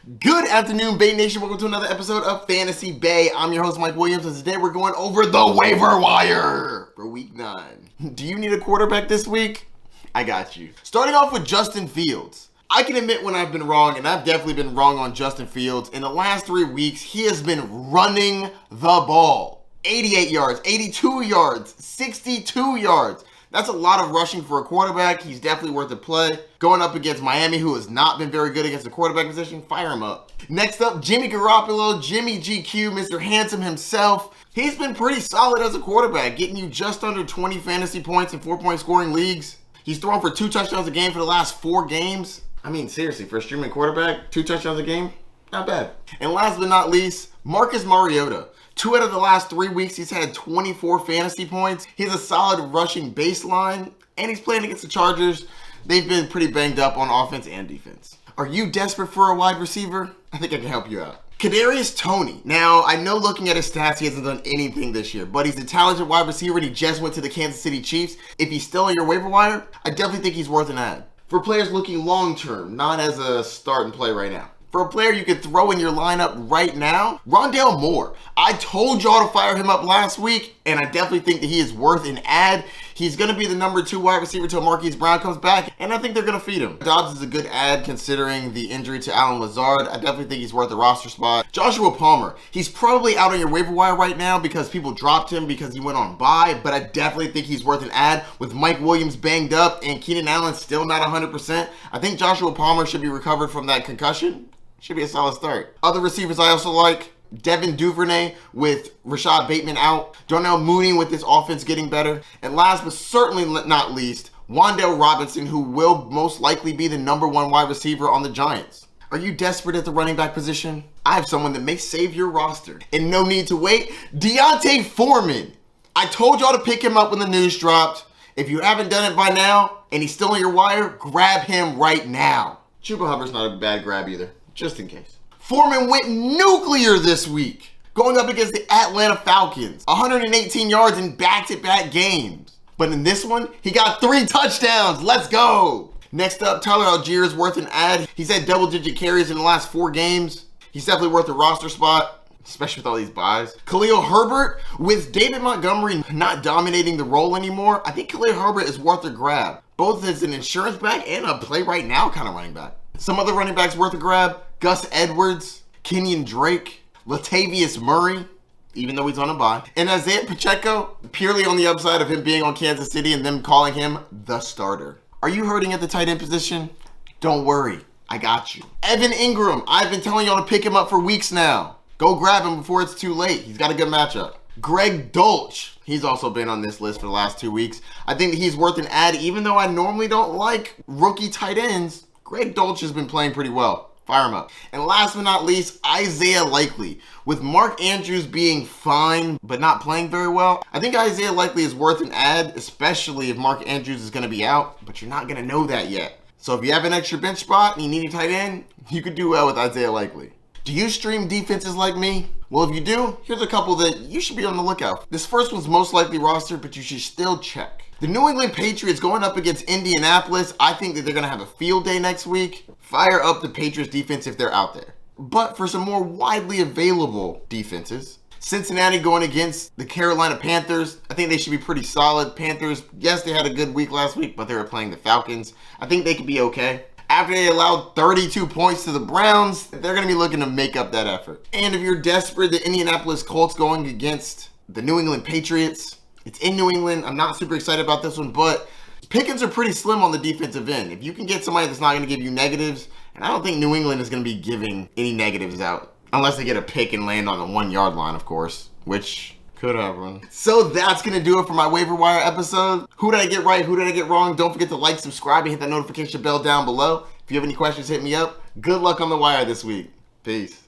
Good afternoon, Bay Nation. Welcome to another episode of Fantasy Bay. I'm your host, Mike Williams, and today we're going over the waiver wire for week 9. Do you need a quarterback this week? I got you. Starting off with Justin Fields. I can admit when I've been wrong, and I've definitely been wrong on Justin Fields. In the last 3 weeks, he has been running the ball. 88 yards, 82 yards, 62 yards. That's a lot of rushing for a quarterback. He's definitely worth a play. Going up against Miami, who has not been very good against the quarterback position, fire him up. Next up, Jimmy Garoppolo, Jimmy GQ, Mr. Handsome himself. He's been pretty solid as a quarterback, getting you just under 20 fantasy points in 4-point scoring leagues. He's thrown for 2 touchdowns a game for the last 4 games. I mean, seriously, for a streaming quarterback, 2 touchdowns a game, not bad. And last but not least, Marcus Mariota. 2 out of the last 3 weeks, he's had 24 fantasy points. He has a solid rushing baseline, and he's playing against the Chargers. They've been pretty banged up on offense and defense. Are you desperate for a wide receiver? I think I can help you out. Kadarius Toney. Now, I know looking at his stats, he hasn't done anything this year, but he's a talented wide receiver, and he just went to the Kansas City Chiefs. If he's still on your waiver wire, I definitely think he's worth an ad. For players looking long-term, not as a start and play right now. For a player you could throw in your lineup right now, Rondale Moore. I told y'all to fire him up last week, and I definitely think that he is worth an ad. He's going to be the number 2 wide receiver until Marquise Brown comes back, and I think they're going to feed him. Dobbs is a good ad considering the injury to Allen Lazard. I definitely think he's worth a roster spot. Joshua Palmer. He's probably out on your waiver wire right now because people dropped him because he went on bye, but I definitely think he's worth an ad. With Mike Williams banged up and Keenan Allen still not 100%, I think Joshua Palmer should be recovered from that concussion. Should be a solid start. Other receivers I also like, Devin Duvernay with Rashad Bateman out. Darnell Mooney with this offense getting better. And last but certainly not least, Wan'Dale Robinson, who will most likely be the number 1 wide receiver on the Giants. Are you desperate at the running back position? I have someone that may save your roster. And no need to wait, D'Onta Foreman. I told y'all to pick him up when the news dropped. If you haven't done it by now, and he's still on your wire, grab him right now. Chuba Hubbard's not a bad grab either. Just in case. Foreman went nuclear this week, going up against the Atlanta Falcons. 118 yards in back-to-back games. But in this one, he got 3 touchdowns. Let's go. Next up, Tyler Algier is worth an ad. He's had double-digit carries in the last 4 games. He's definitely worth a roster spot, especially with all these buys. Khalil Herbert, with David Montgomery not dominating the role anymore, I think Khalil Herbert is worth a grab, both as an insurance back and a play right now kind of running back. Some other running backs worth a grab, Gus Edwards, Kenyon Drake, Latavius Murray, even though he's on a bye, and Isaiah Pacheco, purely on the upside of him being on Kansas City and them calling him the starter. Are you hurting at the tight end position? Don't worry, I got you. Evan Ingram, I've been telling y'all to pick him up for weeks now. Go grab him before it's too late. He's got a good matchup. Greg Dulcich, he's also been on this list for the last 2 weeks. I think that he's worth an ad, even though I normally don't like rookie tight ends. Greg Dulcich has been playing pretty well. Fire him up. And last but not least, Isaiah Likely. With Mark Andrews being fine, but not playing very well, I think Isaiah Likely is worth an ad, especially if Mark Andrews is going to be out, but you're not going to know that yet. So if you have an extra bench spot and you need a tight end, you could do well with Isaiah Likely. Do you stream defenses like me? Well, if you do, here's a couple that you should be on the lookout. This first one's most likely rostered, but you should still check. The New England Patriots going up against Indianapolis. I think that they're going to have a field day next week. Fire up the Patriots defense if they're out there. But for some more widely available defenses, Cincinnati going against the Carolina Panthers. I think they should be pretty solid. Panthers, yes, they had a good week last week, but they were playing the Falcons. I think they could be okay. After they allowed 32 points to the Browns, they're going to be looking to make up that effort. And if you're desperate, the Indianapolis Colts going against the New England Patriots. It's in New England. I'm not super excited about this one, but pickings are pretty slim on the defensive end. If you can get somebody that's not going to give you negatives, and I don't think New England is going to be giving any negatives out, unless they get a pick and land on the 1-yard line, of course, which could happen. So that's going to do it for my waiver wire episode. Who did I get right? Who did I get wrong? Don't forget to like, subscribe, and hit that notification bell down below. If you have any questions, hit me up. Good luck on the wire this week. Peace.